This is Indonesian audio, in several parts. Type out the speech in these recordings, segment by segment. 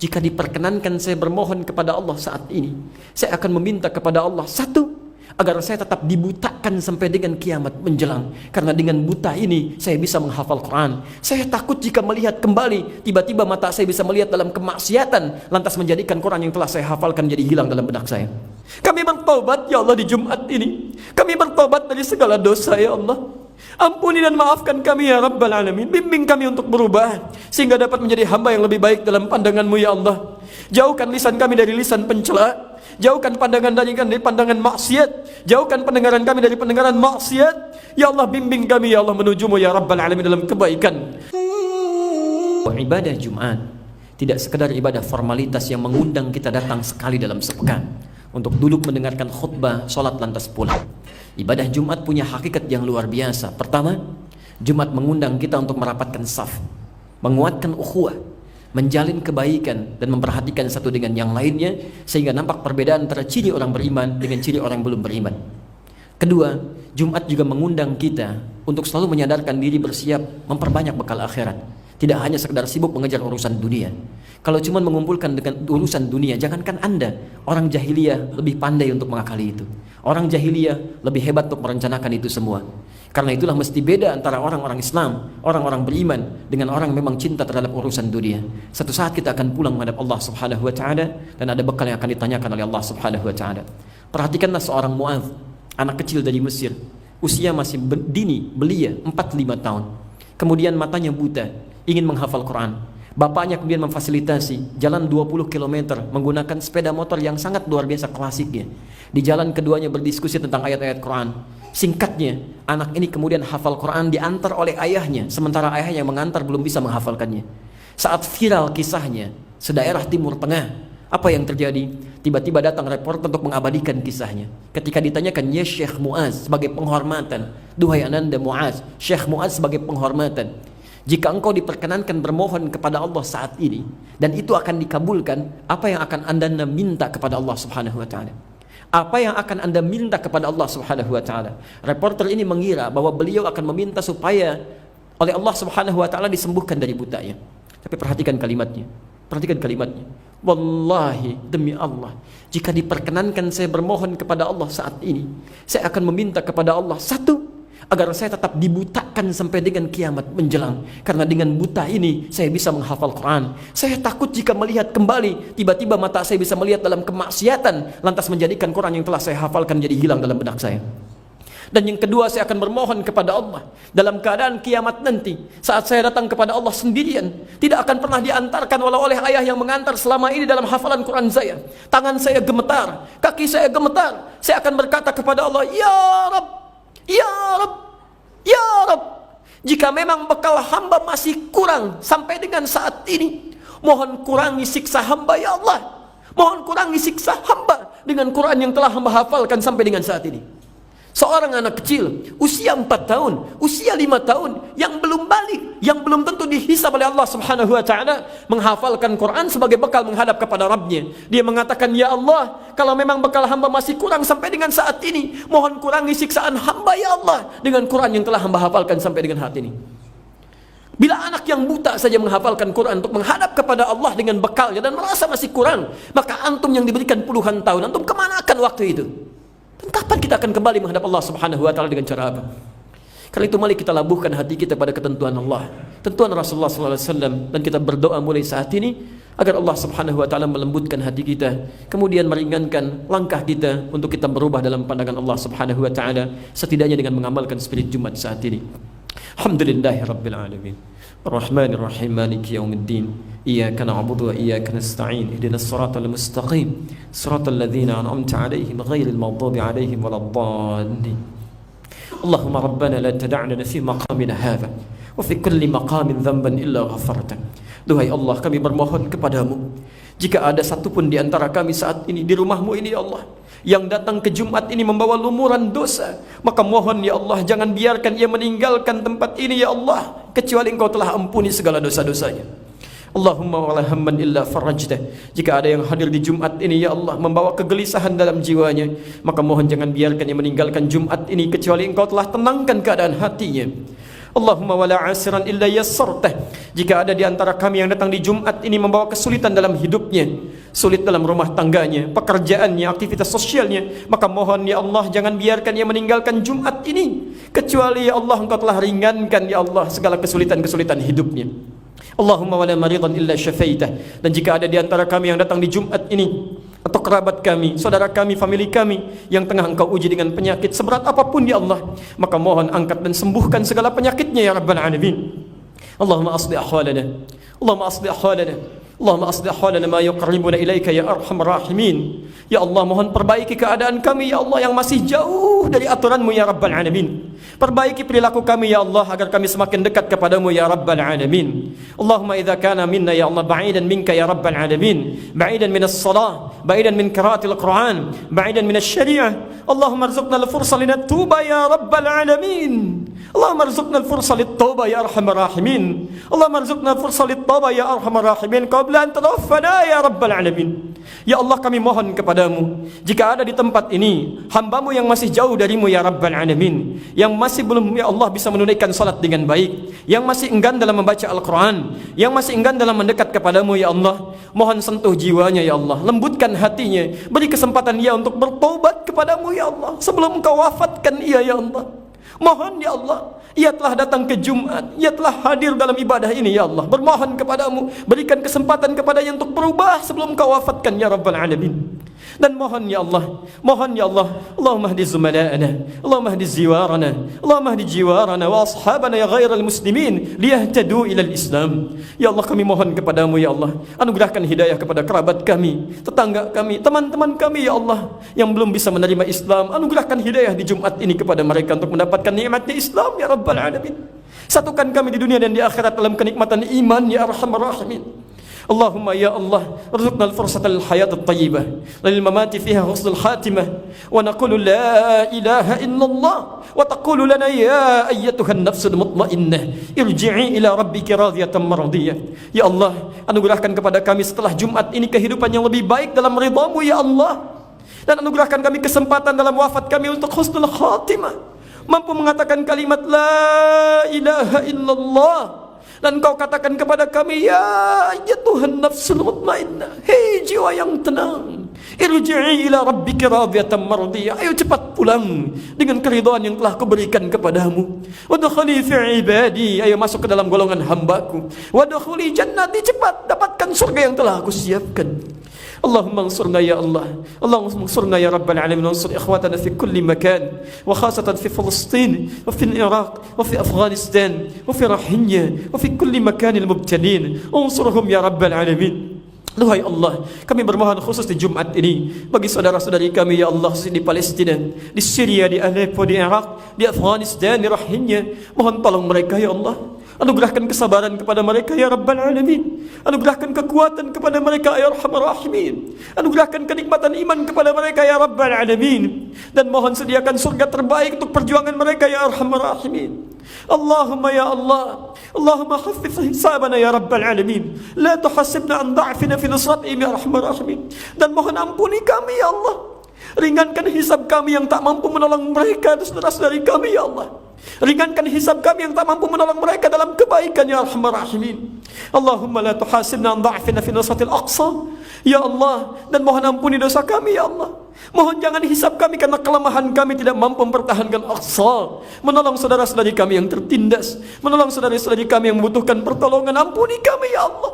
jika diperkenankan saya bermohon kepada Allah saat ini, saya akan meminta kepada Allah, satu, agar saya tetap dibutakan sampai dengan kiamat menjelang. Karena dengan buta ini saya bisa menghafal Quran. Saya takut jika melihat kembali, tiba-tiba mata saya bisa melihat dalam kemaksiatan, lantas menjadikan Quran yang telah saya hafalkan jadi hilang dalam benak saya. Kami bertobat ya Allah di Jumat ini. Kami bertobat dari segala dosa ya Allah. Ampuni dan maafkan kami ya Rabbal Alamin. Bimbing kami untuk berubah, sehingga dapat menjadi hamba yang lebih baik dalam pandangan-Mu ya Allah. Jauhkan lisan kami dari lisan pencela. Jauhkan pandangan dari pandangan maksiat. Jauhkan pendengaran kami dari pendengaran maksiat. Ya Allah, bimbing kami ya Allah menuju-Mu ya Rabbal Alamin dalam kebaikan. Ibadah Jumat tidak sekedar ibadah formalitas yang mengundang kita datang sekali dalam sepekan untuk duduk mendengarkan khutbah, sholat lantas pulang. Ibadah Jumat punya hakikat yang luar biasa. Pertama, Jumat mengundang kita untuk merapatkan saf, menguatkan ukhuwah, menjalin kebaikan dan memperhatikan satu dengan yang lainnya, sehingga nampak perbedaan antara ciri orang beriman dengan ciri orang belum beriman. Kedua, Jumat juga mengundang kita untuk selalu menyadarkan diri bersiap memperbanyak bekal akhirat. Tidak hanya sekedar sibuk mengejar urusan dunia. Kalau cuma mengumpulkan dengan urusan dunia, jangankan Anda, orang jahiliyah lebih pandai untuk mengakali itu. Orang jahiliyah lebih hebat untuk merencanakan itu semua. Karena itulah mesti beda antara orang-orang Islam, orang-orang beriman dengan orang yang memang cinta terhadap urusan dunia. Satu saat kita akan pulang menghadap Allah Subhanahu wa taala dan ada bekal yang akan ditanyakan oleh Allah Subhanahu wa taala. Perhatikanlah seorang Mu'adz, anak kecil dari Mesir, usia masih dini, belia, 4-5 tahun. Kemudian matanya buta, ingin menghafal Quran. Bapaknya kemudian memfasilitasi jalan 20 km menggunakan sepeda motor yang sangat luar biasa klasiknya. Di jalan keduanya berdiskusi tentang ayat-ayat Quran. Singkatnya, anak ini kemudian hafal Quran diantar oleh ayahnya, sementara ayahnya yang mengantar belum bisa menghafalkannya. Saat viral kisahnya, sedaerah Timur Tengah, apa yang terjadi? Tiba-tiba datang reporter untuk mengabadikan kisahnya. Ketika ditanyakan, ya Syekh Mu'adz, sebagai penghormatan, duhai ananda Mu'adz, Syekh Mu'adz sebagai penghormatan, jika engkau diperkenankan bermohon kepada Allah saat ini dan itu akan dikabulkan, apa yang akan Anda minta kepada Allah Subhanahu wa taala? Apa yang akan Anda minta kepada Allah Subhanahu wa taala? Reporter ini mengira bahwa beliau akan meminta supaya oleh Allah Subhanahu wa taala disembuhkan dari butanya. Tapi perhatikan kalimatnya. Perhatikan kalimatnya. Wallahi, demi Allah, jika diperkenankan saya bermohon kepada Allah saat ini, saya akan meminta kepada Allah, satu, agar saya tetap dibutakan sampai dengan kiamat menjelang. Karena dengan buta ini saya bisa menghafal Quran. Saya takut jika melihat kembali, tiba-tiba mata saya bisa melihat dalam kemaksiatan, lantas menjadikan Quran yang telah saya hafalkan jadi hilang dalam benak saya. Dan yang kedua, saya akan bermohon kepada Allah dalam keadaan kiamat nanti, saat saya datang kepada Allah sendirian, tidak akan pernah diantarkan walau oleh ayah yang mengantar selama ini dalam hafalan Quran saya. Tangan saya gemetar, kaki saya gemetar. Saya akan berkata kepada Allah, ya Rabb, ya Rabb, ya Rabb, jika memang bekal hamba masih kurang sampai dengan saat ini, mohon kurangi siksa hamba ya Allah. Mohon kurangi siksa hamba dengan Quran yang telah hamba hafalkan sampai dengan saat ini. Seorang anak kecil, usia 4 tahun, usia 5 tahun, yang belum balik, yang belum tentu dihisab oleh Allah Subhanahu wa ta'ala, menghafalkan Quran sebagai bekal menghadap kepada Rabbnya. Dia mengatakan, ya Allah, kalau memang bekal hamba masih kurang sampai dengan saat ini, mohon kurangi siksaan hamba ya Allah dengan Quran yang telah hamba hafalkan sampai dengan saat ini. Bila anak yang buta saja menghafalkan Quran untuk menghadap kepada Allah dengan bekalnya dan merasa masih kurang, maka antum yang diberikan puluhan tahun, antum kemana akan waktu itu? Dan kapan kita akan kembali menghadap Allah Subhanahu wa ta'ala dengan cara apa? Karena itu mari kita labuhkan hati kita pada ketentuan Allah, tentuan Rasulullah SAW, dan kita berdoa mulai saat ini agar Allah Subhanahu wa ta'ala melembutkan hati kita, kemudian meringankan langkah kita untuk kita berubah dalam pandangan Allah Subhanahu wa ta'ala, setidaknya dengan mengamalkan spirit Jumat saat ini. Alhamdulillahirabbil alamin. Ar-Rahmanir Rahim, Maliki Yaumiddin. Iyyaka na'budu wa iyyaka nasta'in. Ihdinas siratal mustaqim. Siratal ladzina an'amta 'alaihim ghairil maghdubi 'alaihim waladdallin. Allahumma rabbana la tad'na fi maqamina hadha wa fi kulli maqamin dhanban illa ghafarta. Duhai Allah, kami bermohon kepadamu, jika ada satupun di antara kami saat ini di rumahmu ini ya Allah, yang datang ke Jumat ini membawa lumuran dosa, maka mohon ya Allah, jangan biarkan ia meninggalkan tempat ini ya Allah, kecuali Engkau telah ampuni segala dosa-dosanya. Allahumma wala hamman illa farajtah. Jika ada yang hadir di Jumat ini ya Allah membawa kegelisahan dalam jiwanya, maka mohon jangan biarkan ia meninggalkan Jumat ini kecuali Engkau telah tenangkan keadaan hatinya. Allahumma wala asiran illa yassartah. Jika ada di antara kami yang datang di Jumat ini membawa kesulitan dalam hidupnya, sulit dalam rumah tangganya, pekerjaannya, aktivitas sosialnya, maka mohon ya Allah jangan biarkan ia meninggalkan Jumat ini kecuali ya Allah Engkau telah ringankan ya Allah segala kesulitan-kesulitan hidupnya. Allahumma wala maridan illa syafaitah. Dan jika ada di antara kami yang datang di Jumat ini atau kerabat kami, saudara kami, famili kami yang tengah Engkau uji dengan penyakit seberat apapun ya Allah, maka mohon angkat dan sembuhkan segala penyakitnya ya Rabbal Alamin. Allahumma asli ahwalana, Allahumma asli ahwalana, Allahumma asli ahwalana ma yuqarribuna ilaika ya arhamar rahimin. Ya Allah, mohon perbaiki keadaan kami ya Allah yang masih jauh dari aturan-Mu ya Rabbal Alamin. Perbaiki perilaku kami ya Allah agar kami semakin dekat kepadamu ya Rabbal Alamin. Allahumma idza kana minna ya Allah ba'idan minka ya Rabbal Alamin, ba'idan minas salah, ba'idan min qiraatil Qur'an, ba'idan minas syariah, Allahumma arzuqna al-fursa linatuba ya Rabbal Alamin. Allahumma arzuqna al-fursa lit-tauba ya arhamar rahimin. Allahumma arzuqna al-fursa lit-tauba ya arhamar rahimin qabla an tatawaffana ya Rabbal Alamin. Ya Allah, kami mohon kepadamu, jika ada di tempat ini hamba-Mu yang masih jauh dari-Mu ya Rabbal Alamin, yang masih belum ya Allah bisa menunaikan salat dengan baik, yang masih enggan dalam membaca Al-Quran, yang masih enggan dalam mendekat kepadamu ya Allah, mohon sentuh jiwanya ya Allah, lembutkan hatinya, beri kesempatan ia untuk bertaubat kepadamu ya Allah sebelum Engkau wafatkan ia ya Allah. Mohon ya Allah, ia telah datang ke Jumat, ia telah hadir dalam ibadah ini ya Allah, bermohon kepadamu, berikan kesempatan kepadanya untuk berubah sebelum Kau wafatkan ya Rabbal Alamin. Dan mohon ya Allah, mohon ya Allah, Allahumma hdi zumala'ana, Allahumma hdi ziwarana, Allahumma hdi jiwarana wa ashabana ya ghairal muslimin liyahtadu ilal Islam. Ya Allah, kami mohon kepadamu ya Allah, anugerahkan hidayah kepada kerabat kami, tetangga kami, teman-teman kami ya Allah yang belum bisa menerima Islam, anugerahkan hidayah di Jumat ini kepada mereka untuk mendapatkan nikmatnya Islam ya Rabbal Alamin. Satukan kami di dunia dan di akhirat dalam kenikmatan iman ya Arhamar Rahimin. Allahumma ya Allah, arzuqna al-fursata lil-hayat at-tayyibah lil-mamati fiha husnul khatimah wa naqulu la ilaha illallah wa taqulu lana ya ayyatuhan nafsul mutmainnah irji'i ila rabbiki radiyatan mardiyah. Ya Allah, anugerahkan kepada kami setelah Jumat ini kehidupan yang lebih baik dalam ridha-Mu ya Allah, dan anugerahkan kami kesempatan dalam wafat kami untuk husnul khatimah, mampu mengatakan kalimat la ilaha illallah, dan Kau katakan kepada kami ya Tuhan nafsul mutmainnah, hei jiwa yang tenang, irji'i ila rabbika radiyatan mardiyah, ayo cepat pulang dengan keridhaan yang telah Kuberikan kepadamu. Wadkhuli fi ibadi, ayo masuk ke dalam golongan hamba-Ku. Wadkhuli jannati, cepat dapatkan surga yang telah Aku siapkan. Allahumma ansurna ya Allah, Allahumma ansurna ya Rabbal Alamin, ansur ikhwatana fi kulli makan, wa khasatan fi Palestin, wa fi Iraq, wa fi Afghanistan, wa fi Rohingya, wa fi kulli makanil mubtalin, ansurhum ya Rabbal Alamin. Duhai Allah, kami bermohon khusus di Jumat ini bagi saudara-saudari kami ya Allah di Palestina, di Syria, di Aleppo, di Iraq, di Afghanistan, di Rohingya. Mohon tolong mereka ya Allah, anugerahkan kesabaran kepada mereka ya Rabbal Alamin, anugerahkan kekuatan kepada mereka ya Arhamar Rahimin, anugerahkan kenikmatan iman kepada mereka ya Rabbal Alamin, dan mohon sediakan surga terbaik untuk perjuangan mereka ya Arhamar Rahimin. Allahumma ya Allah, Allahumma khaffif hisabana ya Rabbal Alamin, la tuhasibna an da'fina fi nusratihim ya Arhamar Rahimin. Dan mohon ampuni kami ya Allah, ringankan hisab kami yang tak mampu menolong mereka dan saudara-saudari kami ya Allah, ringankan hisab kami yang tak mampu menolong mereka dalam kebaikan ya Arhamar Rahimin. Allahumma la tuhasibna an da'fina fi nusratil Aqsa ya Allah, dan mohon ampuni dosa kami ya Allah. Mohon jangan hisab kami karena kelemahan kami tidak mampu mempertahankan Aqsa, menolong saudara-saudari kami yang tertindas, menolong saudara-saudari kami yang membutuhkan pertolongan. Ampuni kami ya Allah.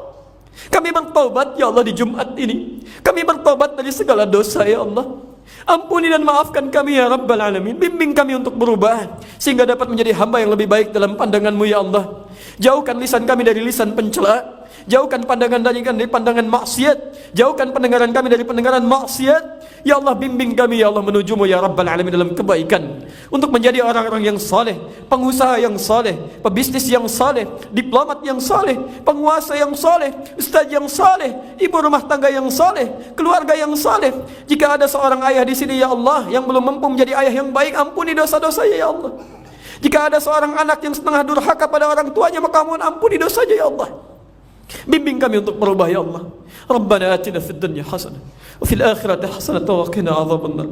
Kami bertaubat ya Allah di Jumat ini, kami bertaubat dari segala dosa ya Allah. Ampuni dan maafkan kami ya Rabbal Alamin. Bimbing kami untuk berubah sehingga dapat menjadi hamba yang lebih baik dalam pandangan-Mu ya Allah. Jauhkan lisan kami dari lisan pencela, jauhkan pandangan dari pandangan maksiat, jauhkan pendengaran kami dari pendengaran maksiat. Ya Allah, bimbing kami ya Allah menuju-Mu ya Rabbal Alamin dalam kebaikan, untuk menjadi orang-orang yang saleh, pengusaha yang saleh, pebisnis yang saleh, diplomat yang saleh, penguasa yang saleh, ustaz yang saleh, ibu rumah tangga yang saleh, keluarga yang saleh. Jika ada seorang ayah di sini ya Allah yang belum mampu menjadi ayah yang baik, ampuni dosa-dosanya ya Allah. Jika ada seorang anak yang setengah durhaka pada orang tuanya, maka mohon ampuni dosanya ya Allah. Bimbing kami untuk berubah ya Allah. Rabbana atina fid dunya hasanah wa fil akhirati hasanah wa qina adzabannar.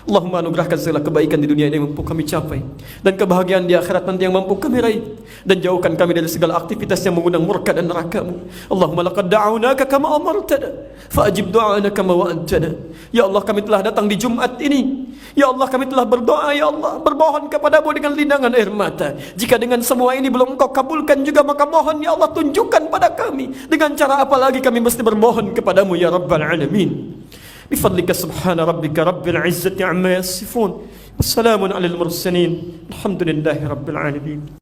Allahumma anugerahkan segala kebaikan di dunia ini yang mampu kami capai, dan kebahagiaan di akhirat nanti yang mampu kami raih, dan jauhkan kami dari segala aktivitas yang mengundang murka dan neraka-Mu. Allahumma laqad da'awnaka kama amartana fa'ajib du'ana kama wa'adtana. Ya Allah, kami telah datang di Jumat ini. Ya Allah, kami telah berdoa ya Allah, bermohon kepadamu dengan lindangan air mata. Jika dengan semua ini belum Engkau kabulkan juga, maka mohon ya Allah, tunjukkan pada kami dengan cara apa lagi kami mesti bermohon kepadamu ya Rabbal Alamin. Bifadlika subhana rabbika rabbil izzati amma yasifun. Wassalamun alal mursalin. Alhamdulillahi rabbil alamin.